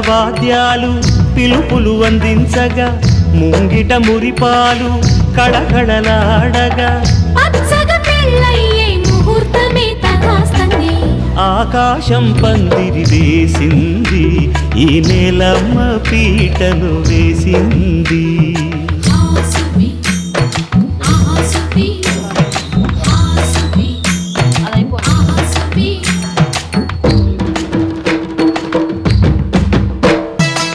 వాద్యాలు పిలుపులు అందించగా ముంగిట మురిపాలు కళకళలాడగా ఆకాశం పందిరి వేసింది ఈ నేలమ్మ పీటను వేసింది.